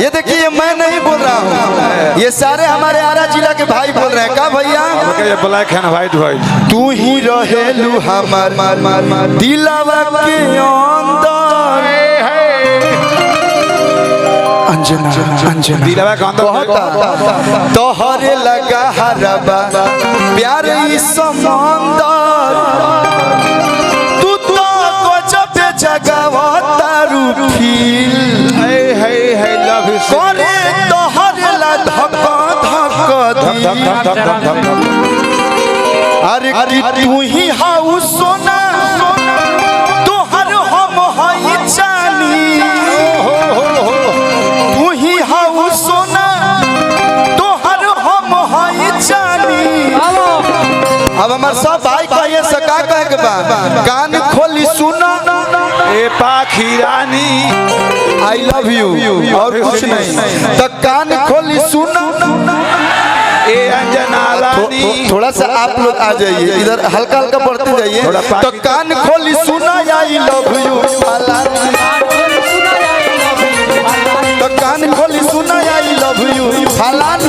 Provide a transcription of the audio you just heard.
ये देखिए मैं नहीं बोल रहा हूँ, ये सारे हमारे आरा जिला के भाई बोल रहे हैं। का भैया ये ब्लैक एंड व्हाइट भाई, तू ही रहेलू हमार दिलवा के अंदर। अंजना अंजना दिलवा के अंदर तोहरे लगा हरबा प्यार ई समंदर। तू तो गजब जगावा तारू फील लव यू करे तोहरे ला धक धक अरे तू ही हाउ सोना तोहर हम हई जानी। तू ही हाउ सोना तोहर हम हई जानी। अब हमार सब भाई कहिए सका कह के बा कान खोली सुना ए पाखी रानी आई लव यू और कुछ नहीं। तो कान खोली सुना ए अंजना रानी। थोड़ा सा आप लोग आ जाइए इधर, हल्का हल्का बढ़ते जाइए। तो कान खोली सुना आई लव यू। तो कान खोली सुना आई लव यू फलानी।